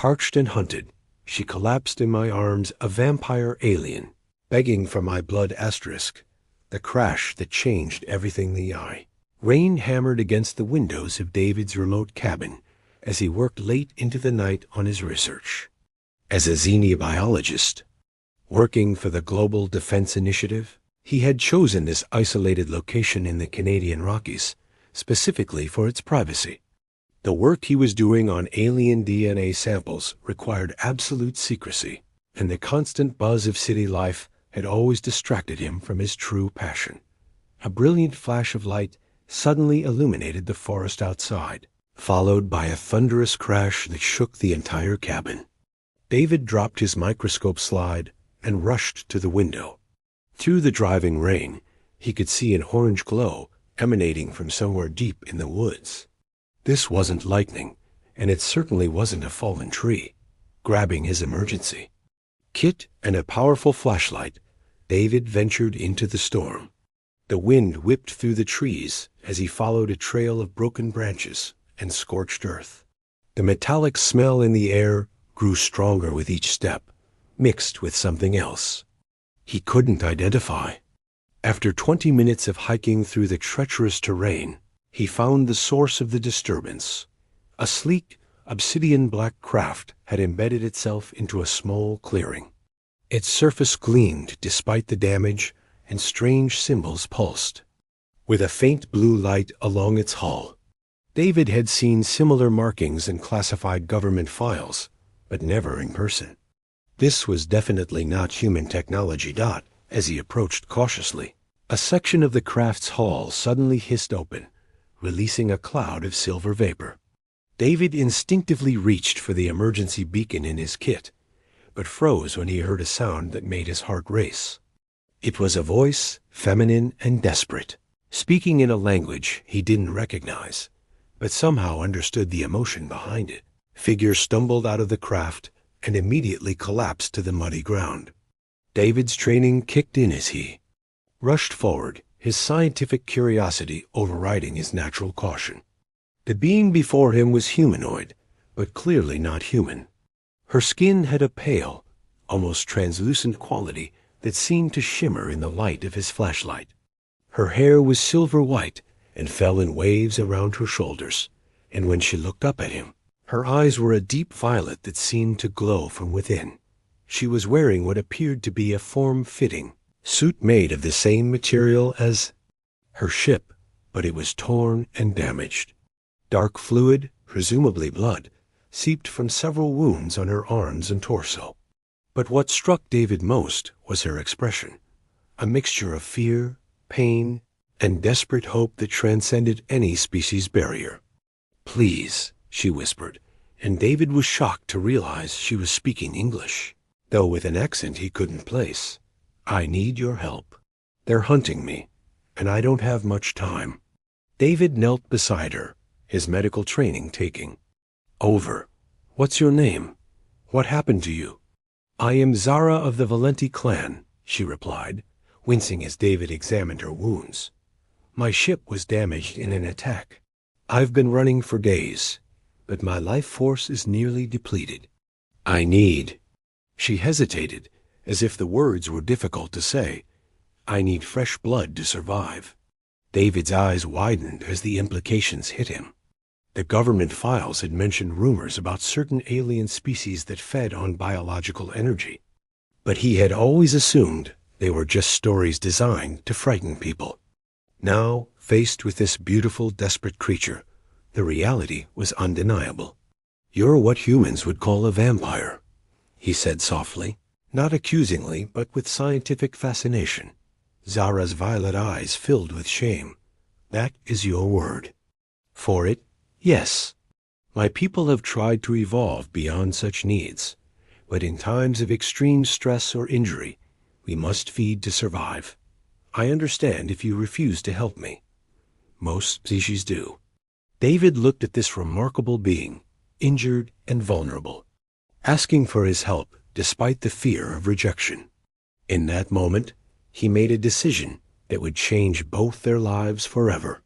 Parched and hunted, she collapsed in my arms, a vampire alien, begging for my blood. The crash that changed everything. The eye. Rain hammered against the windows of David's remote cabin as he worked late into the night on his research. As a xenobiologist, working for the Global Defense Initiative, he had chosen this isolated location in the Canadian Rockies, specifically for its privacy. The work he was doing on alien DNA samples required absolute secrecy, and the constant buzz of city life had always distracted him from his true passion. A brilliant flash of light suddenly illuminated the forest outside, followed by a thunderous crash that shook the entire cabin. David dropped his microscope slide and rushed to the window. Through the driving rain, he could see an orange glow emanating from somewhere deep in the woods. This wasn't lightning, and it certainly wasn't a fallen tree. Grabbing his emergency kit and a powerful flashlight, David ventured into the storm. The wind whipped through the trees as he followed a trail of broken branches and scorched earth. The metallic smell in the air grew stronger with each step, mixed with something else he couldn't identify. After 20 minutes of hiking through the treacherous terrain, he found the source of the disturbance. A sleek, obsidian-black craft had embedded itself into a small clearing. Its surface gleamed despite the damage, and strange symbols pulsed. With a faint blue light along its hull, David had seen similar markings in classified government files, but never in person. This was definitely not human technology. As he approached cautiously, a section of the craft's hull suddenly hissed open, releasing a cloud of silver vapor. David instinctively reached for the emergency beacon in his kit, but froze when he heard a sound that made his heart race. It was a voice, feminine and desperate, speaking in a language he didn't recognize, but somehow understood the emotion behind it. Figure stumbled out of the craft and immediately collapsed to the muddy ground. David's training kicked in as he rushed forward, his scientific curiosity overriding his natural caution. The being before him was humanoid, but clearly not human. Her skin had a pale, almost translucent quality that seemed to shimmer in the light of his flashlight. Her hair was silver white and fell in waves around her shoulders, and when she looked up at him, her eyes were a deep violet that seemed to glow from within. She was wearing what appeared to be a form-fitting suit made of the same material as her ship, but it was torn and damaged. Dark fluid, presumably blood, seeped from several wounds on her arms and torso. But what struck David most was her expression, a mixture of fear, pain, and desperate hope that transcended any species barrier. "Please," she whispered, and David was shocked to realize she was speaking English, though with an accent he couldn't place. "I need your help. They're hunting me, and I don't have much time." David knelt beside her, his medical training taking over. "What's your name? What happened to you?" "I am Zara of the Valenti clan," she replied, wincing as David examined her wounds. "My ship was damaged in an attack. I've been running for days, but my life force is nearly depleted. I need—" She hesitated, as if the words were difficult to say. "I need fresh blood to survive." David's eyes widened as the implications hit him. The government files had mentioned rumors about certain alien species that fed on biological energy, but he had always assumed they were just stories designed to frighten people. Now, faced with this beautiful, desperate creature, the reality was undeniable. "You're what humans would call a vampire," he said softly, not accusingly, but with scientific fascination. Zara's violet eyes filled with shame. "That is your word." "For it, yes. My people have tried to evolve beyond such needs, but in times of extreme stress or injury, we must feed to survive. I understand if you refuse to help me. Most species do." David looked at this remarkable being, injured and vulnerable, asking for his help despite the fear of rejection. In that moment, he made a decision that would change both their lives forever.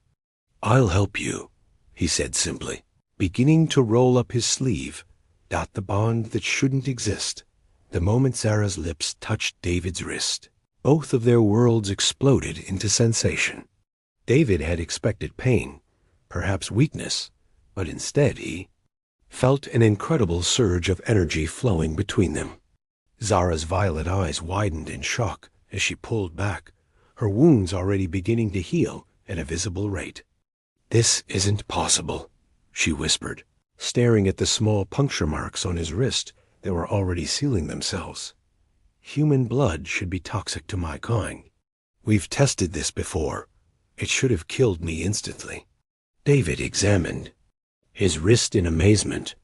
"I'll help you," he said simply, beginning to roll up his sleeve, The bond that shouldn't exist. The moment Zara's lips touched David's wrist, both of their worlds exploded into sensation. David had expected pain, perhaps weakness, but instead he felt an incredible surge of energy flowing between them. Zara's violet eyes widened in shock as she pulled back, her wounds already beginning to heal at a visible rate. "This isn't possible," she whispered, staring at the small puncture marks on his wrist that were already sealing themselves. "Human blood should be toxic to my kind. We've tested this before. It should have killed me instantly." David examined his wrist in amazement.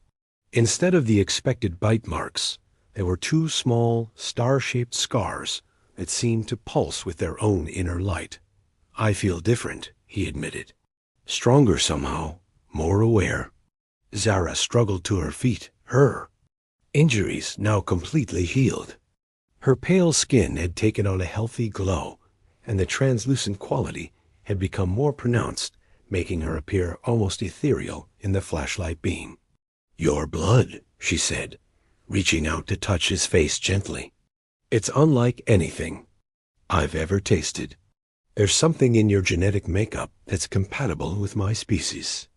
Instead of the expected bite marks, there were two small, star-shaped scars that seemed to pulse with their own inner light. "I feel different," he admitted. "Stronger somehow, more aware." Zara struggled to her feet, her injuries now completely healed. Her pale skin had taken on a healthy glow, and the translucent quality had become more pronounced, making her appear almost ethereal in the flashlight beam. "Your blood," she said, reaching out to touch his face gently. "It's unlike anything I've ever tasted. There's something in your genetic makeup that's compatible with my species."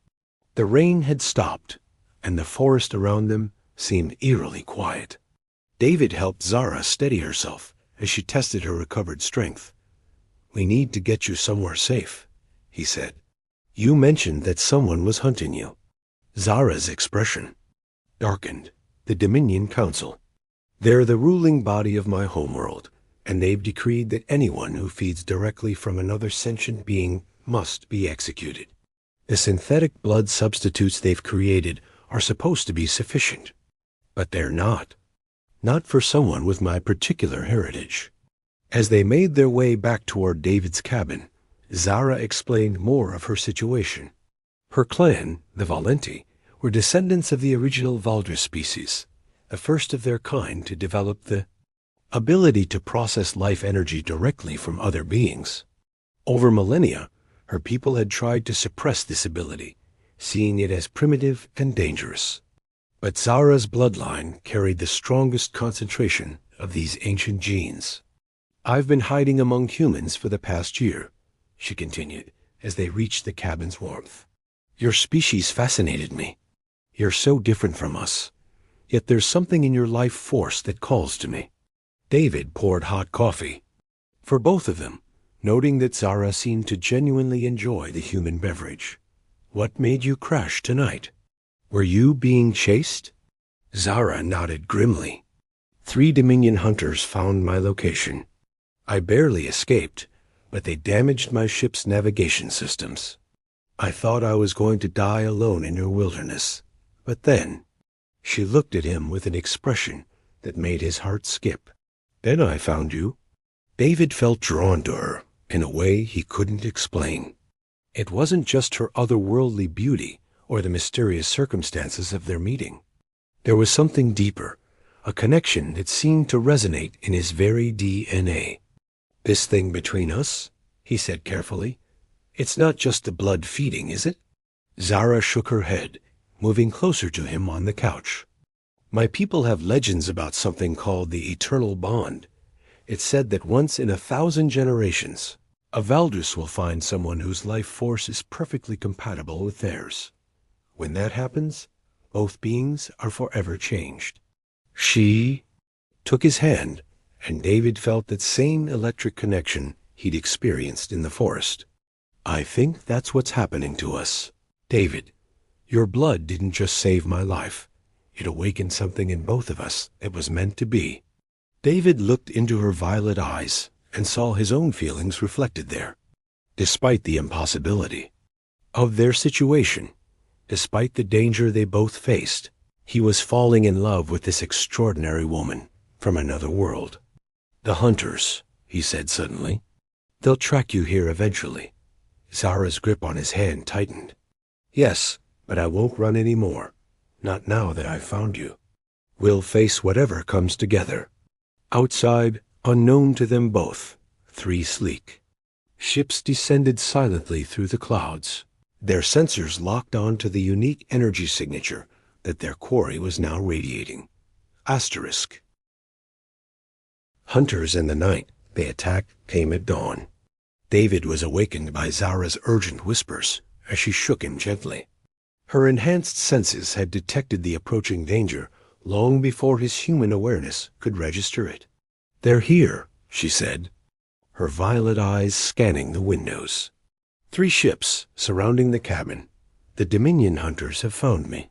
The rain had stopped, and the forest around them seemed eerily quiet. David helped Zara steady herself as she tested her recovered strength. "We need to get you somewhere safe," he said. "You mentioned that someone was hunting you." Zara's expression darkened. "The Dominion Council. They're the ruling body of my homeworld, and they've decreed that anyone who feeds directly from another sentient being must be executed. The synthetic blood substitutes they've created are supposed to be sufficient, but they're not. Not for someone with my particular heritage." As they made their way back toward David's cabin, Zara explained more of her situation. Her clan, the Valenti, were descendants of the original Valdris species, the first of their kind to develop the ability to process life energy directly from other beings. Over millennia, her people had tried to suppress this ability, seeing it as primitive and dangerous. But Zara's bloodline carried the strongest concentration of these ancient genes. "I've been hiding among humans for the past year," she continued, as they reached the cabin's warmth. "Your species fascinated me. You're so different from us, yet there's something in your life force that calls to me." David poured hot coffee for both of them, noting that Zara seemed to genuinely enjoy the human beverage. "What made you crash tonight? Were you being chased?" Zara nodded grimly. 3 Dominion hunters found my location. I barely escaped, but they damaged my ship's navigation systems. I thought I was going to die alone in your wilderness. But then," she looked at him with an expression that made his heart skip, "then I found you." David felt drawn to her in a way he couldn't explain. It wasn't just her otherworldly beauty or the mysterious circumstances of their meeting. There was something deeper, a connection that seemed to resonate in his very DNA. "This thing between us," he said carefully, "it's not just the blood feeding, is it?" Zara shook her head, moving closer to him on the couch. "My people have legends about something called the eternal bond. It's said that once in 1,000 generations, a Valdris will find someone whose life force is perfectly compatible with theirs. When that happens, both beings are forever changed." She took his hand, and David felt that same electric connection he'd experienced in the forest. "I think that's what's happening to us. David, your blood didn't just save my life. It awakened something in both of us that was meant to be." David looked into her violet eyes and saw his own feelings reflected there. Despite the impossibility of their situation, despite the danger they both faced, he was falling in love with this extraordinary woman from another world. "The hunters," he said suddenly. "They'll track you here eventually." Zara's grip on his hand tightened. "Yes, but I won't run any more. Not now that I've found you. We'll face whatever comes together." Outside, unknown to them both, 3 sleek ships descended silently through the clouds, their sensors locked on to the unique energy signature that their quarry was now radiating. Asterisk. Hunters in the night they attacked came at dawn. David was awakened by Zara's urgent whispers as she shook him gently. Her enhanced senses had detected the approaching danger long before his human awareness could register it. "They're here," she said, her violet eyes scanning the windows. "3 ships surrounding the cabin. The Dominion hunters have found me."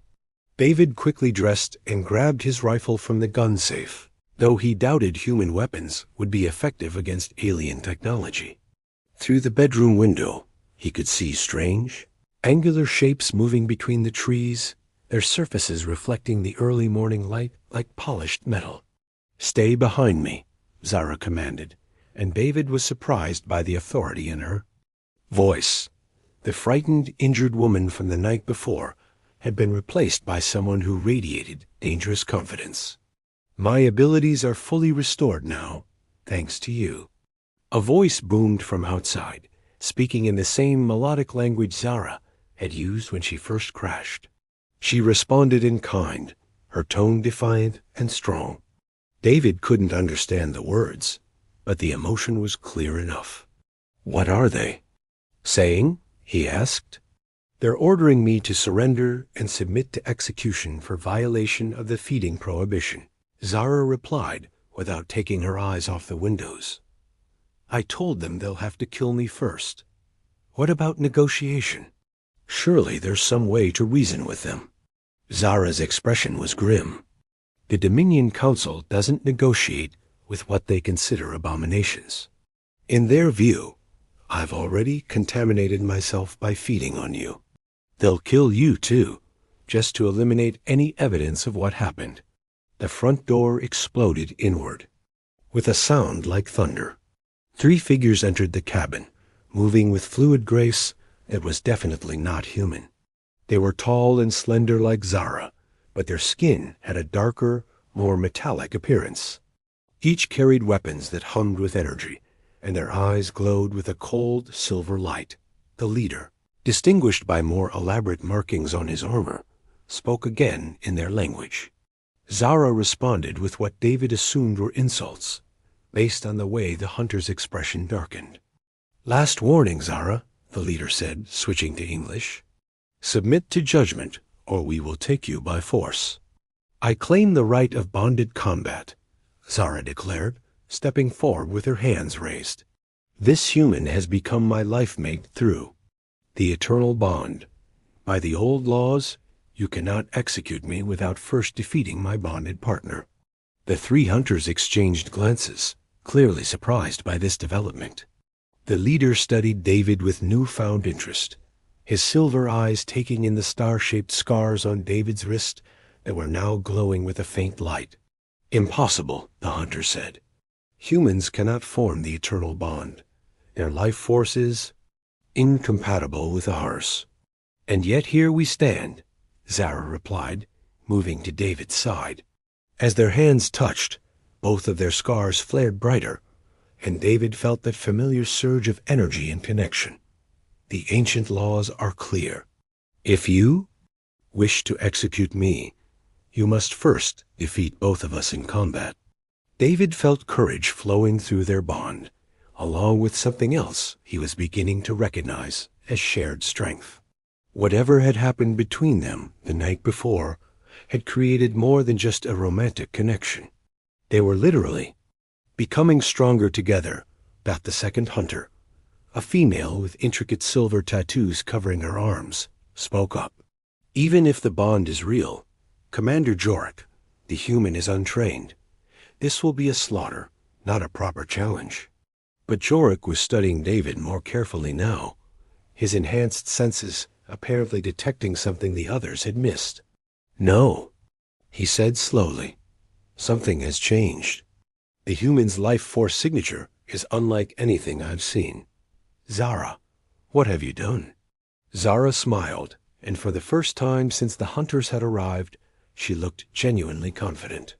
David quickly dressed and grabbed his rifle from the gun safe, though he doubted human weapons would be effective against alien technology. Through the bedroom window, he could see strange, angular shapes moving between the trees, their surfaces reflecting the early morning light like polished metal. "Stay behind me," Zara commanded, and David was surprised by the authority in her voice. The frightened, injured woman from the night before had been replaced by someone who radiated dangerous confidence. "My abilities are fully restored now, thanks to you." A voice boomed from outside, speaking in the same melodic language Zara had used when she first crashed. She responded in kind, her tone defiant and strong. David couldn't understand the words, but the emotion was clear enough. "What are they saying?" he asked. "They're ordering me to surrender and submit to execution for violation of the feeding prohibition," Zara replied without taking her eyes off the windows. "I told them they'll have to kill me first. What about negotiation? Surely there's some way to reason with them." Zara's expression was grim. "The Dominion Council doesn't negotiate with what they consider abominations. In their view, I've already contaminated myself by feeding on you. They'll kill you too, just to eliminate any evidence of what happened." The front door exploded inward, with a sound like thunder. 3 figures entered the cabin, moving with fluid grace that was definitely not human. They were tall and slender like Zara, but their skin had a darker, more metallic appearance. Each carried weapons that hummed with energy, and their eyes glowed with a cold silver light. The leader, distinguished by more elaborate markings on his armor, spoke again in their language. Zara responded with what David assumed were insults, based on the way the hunter's expression darkened. "Last warning, Zara," the leader said, switching to English. "Submit to judgment, or we will take you by force." "I claim the right of bonded combat," Zara declared, stepping forward with her hands raised. "This human has become my life mate through the eternal bond. By the old laws, you cannot execute me without first defeating my bonded partner." The 3 hunters exchanged glances, clearly surprised by this development. The leader studied David with newfound interest, his silver eyes taking in the star-shaped scars on David's wrist that were now glowing with a faint light. "Impossible," the hunter said. "Humans cannot form the eternal bond. Their life force is incompatible with ours." "And yet here we stand," Zara replied, moving to David's side. As their hands touched, both of their scars flared brighter, and David felt that familiar surge of energy and connection. "The ancient laws are clear. If you wish to execute me, you must first defeat both of us in combat." David felt courage flowing through their bond, along with something else he was beginning to recognize as shared strength. Whatever had happened between them the night before had created more than just a romantic connection. They were literally becoming stronger together, thought the second hunter. A female with intricate silver tattoos covering her arms spoke up. "Even if the bond is real, Commander Jorik, the human, is untrained. This will be a slaughter, not a proper challenge." But Jorik was studying David more carefully now, his enhanced senses apparently detecting something the others had missed. "No," he said slowly. "Something has changed. The human's life force signature is unlike anything I've seen. Zara, what have you done?" Zara smiled, and for the first time since the hunters had arrived, she looked genuinely confident.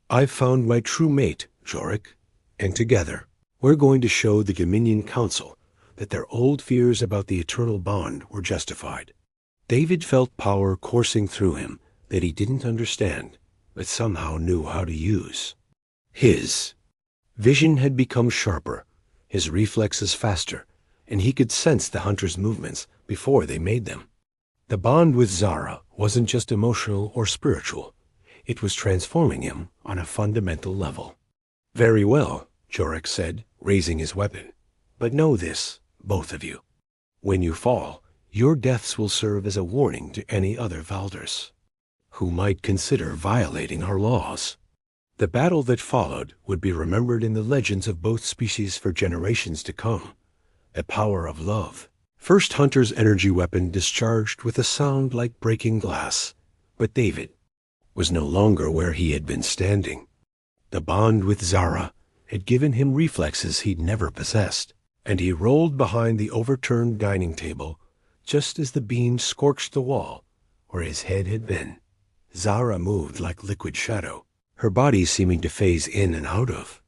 "I've found my true mate, Jorik, and together we're going to show the Dominion Council that their old fears about the eternal bond were justified." David felt power coursing through him, that he didn't understand, but somehow knew how to use. His vision had become sharper, his reflexes faster, and he could sense the hunter's movements before they made them. The bond with Zara wasn't just emotional or spiritual. It was transforming him on a fundamental level. "Very well," Jorek said, raising his weapon. "But know this, both of you. When you fall, your deaths will serve as a warning to any other Valders who might consider violating our laws." The battle that followed would be remembered in the legends of both species for generations to come. A power of love. First Hunter's energy weapon discharged with a sound like breaking glass. But David was no longer where he had been standing. The bond with Zara had given him reflexes he'd never possessed, and he rolled behind the overturned dining table just as the beam scorched the wall where his head had been. Zara moved like liquid shadow, her body seeming to phase in and out of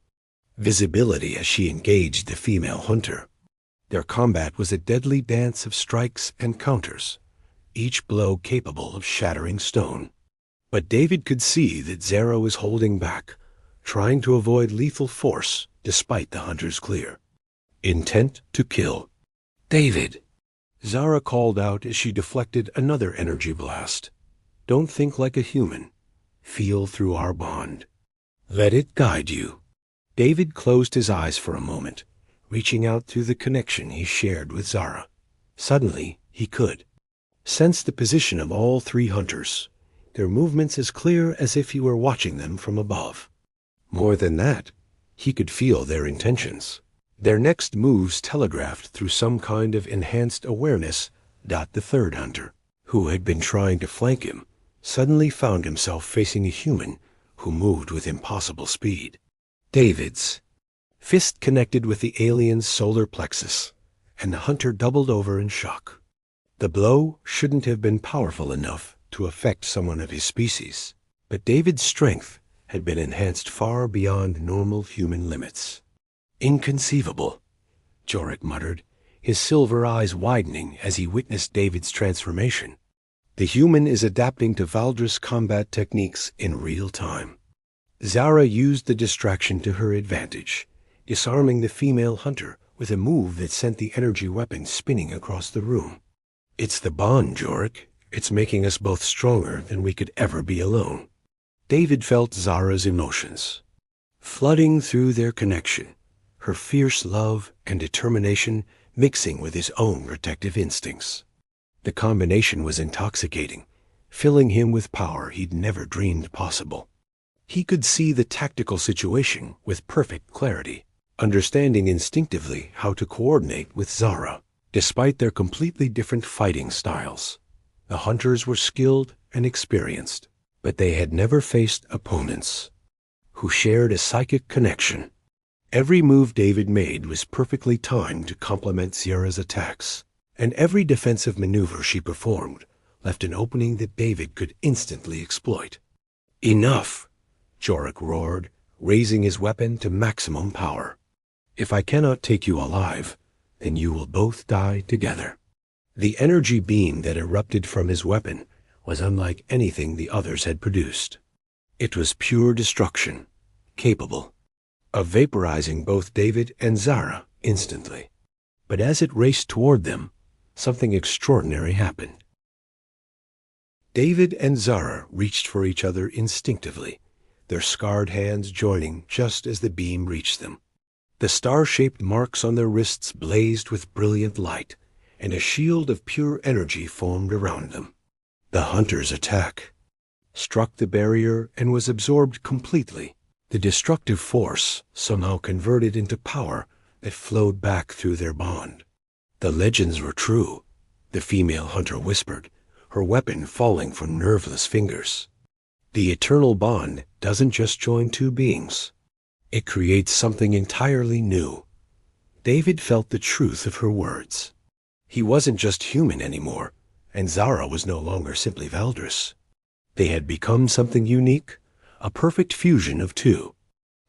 visibility as she engaged the female hunter. Their combat was a deadly dance of strikes and counters, each blow capable of shattering stone. But David could see that Zara was holding back, trying to avoid lethal force despite the hunter's clear intent to kill. "David!" Zara called out as she deflected another energy blast. "Don't think like a human. Feel through our bond. Let it guide you." David closed his eyes for a moment, reaching out through the connection he shared with Zara. Suddenly, he could sense the position of all three hunters, their movements as clear as if he were watching them from above. More than that, he could feel their intentions. Their next moves telegraphed through some kind of enhanced awareness. The third hunter, who had been trying to flank him, suddenly found himself facing a human who moved with impossible speed. David's fist connected with the alien's solar plexus, and the hunter doubled over in shock. The blow shouldn't have been powerful enough to affect someone of his species, but David's strength had been enhanced far beyond normal human limits. "Inconceivable," Jorek muttered, his silver eyes widening as he witnessed David's transformation. The human is adapting to Valdris combat techniques in real time. Zara used the distraction to her advantage, disarming the female hunter with a move that sent the energy weapon spinning across the room. "It's the bond, Jorek. It's making us both stronger than we could ever be alone." David felt Zara's emotions flooding through their connection, her fierce love and determination mixing with his own protective instincts. The combination was intoxicating, filling him with power he'd never dreamed possible. He could see the tactical situation with perfect clarity, understanding instinctively how to coordinate with Zara, despite their completely different fighting styles. The hunters were skilled and experienced, but they had never faced opponents who shared a psychic connection. Every move David made was perfectly timed to complement Zara's attacks, and every defensive maneuver she performed left an opening that David could instantly exploit. "Enough!" Jorek roared, raising his weapon to maximum power. "If I cannot take you alive, then you will both die together." The energy beam that erupted from his weapon was unlike anything the others had produced. It was pure destruction, capable of vaporizing both David and Zara instantly. But as it raced toward them, something extraordinary happened. David and Zara reached for each other instinctively, their scarred hands joining just as the beam reached them. The star-shaped marks on their wrists blazed with brilliant light, and a shield of pure energy formed around them. The hunter's attack struck the barrier and was absorbed completely, the destructive force somehow converted into power that flowed back through their bond. The legends were true, the female hunter whispered, her weapon falling from nerveless fingers. The eternal bond doesn't just join two beings. It creates something entirely new. David felt the truth of her words. He wasn't just human anymore, and Zara was no longer simply Valdris. They had become something unique, a perfect fusion of two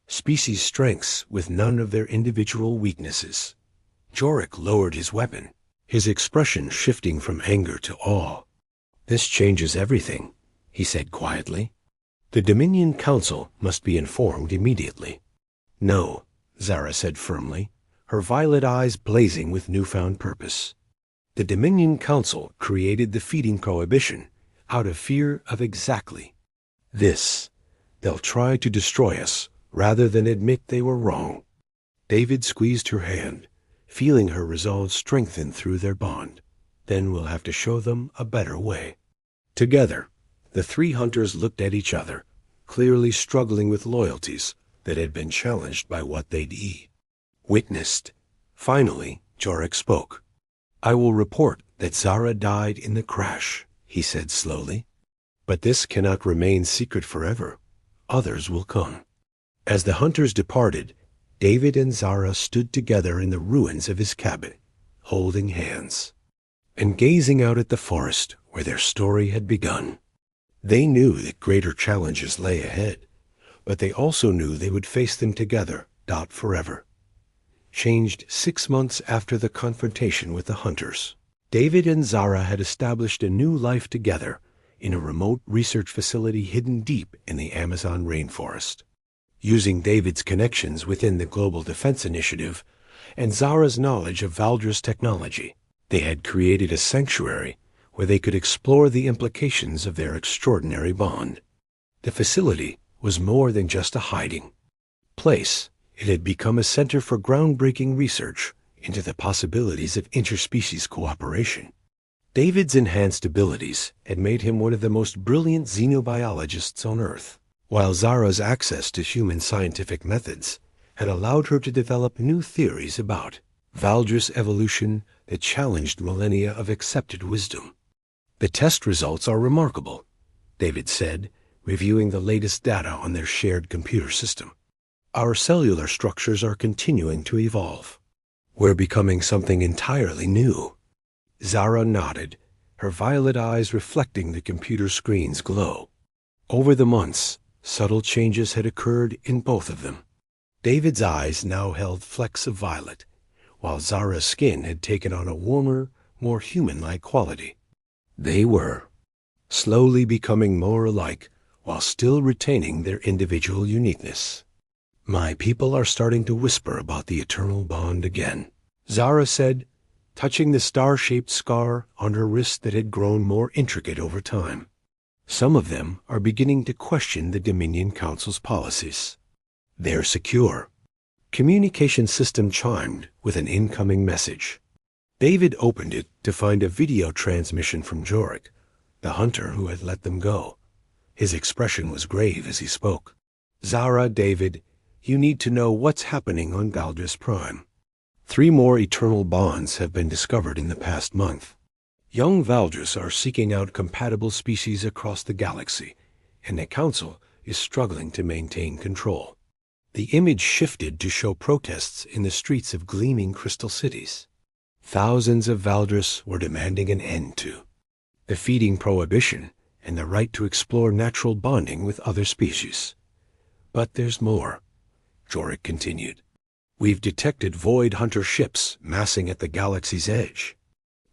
species strengths with none of their individual weaknesses. Jorek lowered his weapon, his expression shifting from anger to awe. "This changes everything," he said quietly. The Dominion Council must be informed immediately. No, Zara said firmly, her violet eyes blazing with newfound purpose. The Dominion Council created the feeding prohibition out of fear of exactly this. They'll try to destroy us rather than admit they were wrong. David squeezed her hand, feeling her resolve strengthen through their bond. Then we'll have to show them a better way. Together, the three hunters looked at each other, clearly struggling with loyalties that had been challenged by what they'd witnessed. Finally, Jorik spoke. I will report that Zara died in the crash, he said slowly. But this cannot remain secret forever. Others will come. As the hunters departed, David and Zara stood together in the ruins of his cabin, holding hands, and gazing out at the forest where their story had begun. They knew that greater challenges lay ahead, but they also knew they would face them together, not forever. Changed 6 months after the confrontation with the hunters, David and Zara had established a new life together in a remote research facility hidden deep in the Amazon rainforest. Using David's connections within the Global Defense Initiative and Zara's knowledge of Valdris technology, they had created a sanctuary where they could explore the implications of their extraordinary bond. The facility was more than just a hiding place. It had become a center for groundbreaking research into the possibilities of interspecies cooperation. David's enhanced abilities had made him one of the most brilliant xenobiologists on Earth, while Zara's access to human scientific methods had allowed her to develop new theories about Valdris evolution that challenged millennia of accepted wisdom. The test results are remarkable, David said, reviewing the latest data on their shared computer system. Our cellular structures are continuing to evolve. We're becoming something entirely new. Zara nodded, her violet eyes reflecting the computer screen's glow. Over the months, subtle changes had occurred in both of them. David's eyes now held flecks of violet, while Zara's skin had taken on a warmer, more human-like quality. They were slowly becoming more alike while still retaining their individual uniqueness. My people are starting to whisper about the eternal bond again, Zara said, touching the star-shaped scar on her wrist that had grown more intricate over time. Some of them are beginning to question the Dominion Council's policies. They're secure. Communication system chimed with an incoming message. David opened it to find a video transmission from Jorik, the hunter who had let them go. His expression was grave as he spoke. Zara, David, you need to know what's happening on Valdris Prime. 3 more eternal bonds have been discovered in the past month. Young Valdris are seeking out compatible species across the galaxy, and the Council is struggling to maintain control. The image shifted to show protests in the streets of gleaming crystal cities. Thousands of Valdris were demanding an end to the feeding prohibition and the right to explore natural bonding with other species. But there's more, Jorik continued. We've detected void hunter ships massing at the galaxy's edge.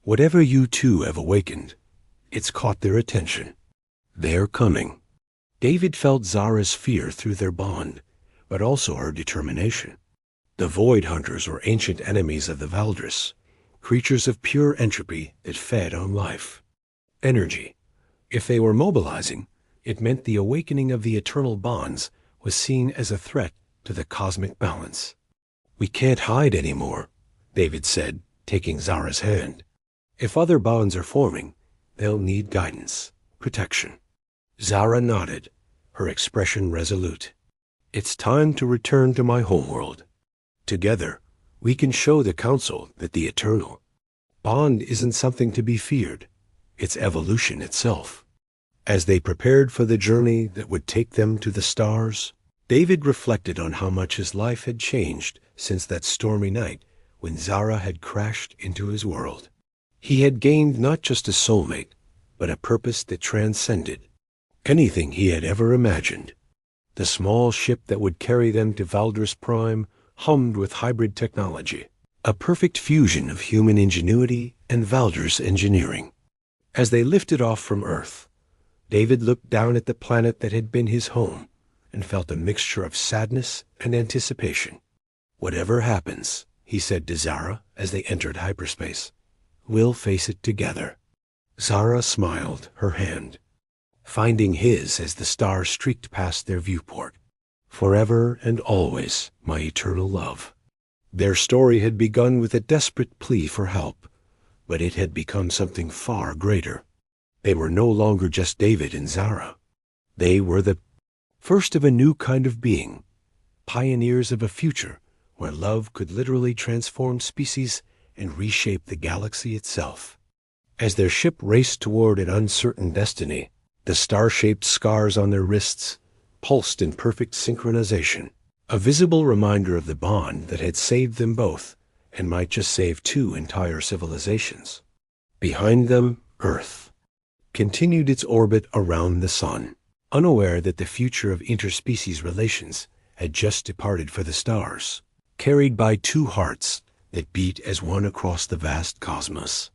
Whatever you two have awakened, it's caught their attention. They're coming. David felt Zara's fear through their bond, but also her determination. The void hunters were ancient enemies of the Valdris, creatures of pure entropy that fed on life. Energy. If they were mobilizing, it meant the awakening of the eternal bonds was seen as a threat to the cosmic balance. We can't hide anymore, David said, taking Zara's hand. If other bonds are forming, they'll need guidance, protection. Zara nodded, her expression resolute. It's time to return to my homeworld. Together, we can show the Council that the eternal bond isn't something to be feared. It's evolution itself. As they prepared for the journey that would take them to the stars, David reflected on how much his life had changed since that stormy night when Zara had crashed into his world. He had gained not just a soulmate, but a purpose that transcended anything he had ever imagined. The small ship that would carry them to Valdris Prime hummed with hybrid technology, a perfect fusion of human ingenuity and Valdris engineering. As they lifted off from Earth, David looked down at the planet that had been his home and felt a mixture of sadness and anticipation. "Whatever happens," he said to Zara as they entered hyperspace, "we'll face it together." Zara smiled, her hand finding his as the stars streaked past their viewport. "Forever and always, my eternal love." Their story had begun with a desperate plea for help, but it had become something far greater. They were no longer just David and Zara. They were the first of a new kind of being, pioneers of a future where love could literally transform species and reshape the galaxy itself. As their ship raced toward an uncertain destiny, the star-shaped scars on their wrists pulsed in perfect synchronization, a visible reminder of the bond that had saved them both and might just save two entire civilizations. Behind them, Earth continued its orbit around the sun, unaware that the future of interspecies relations had just departed for the stars, carried by two hearts that beat as one across the vast cosmos.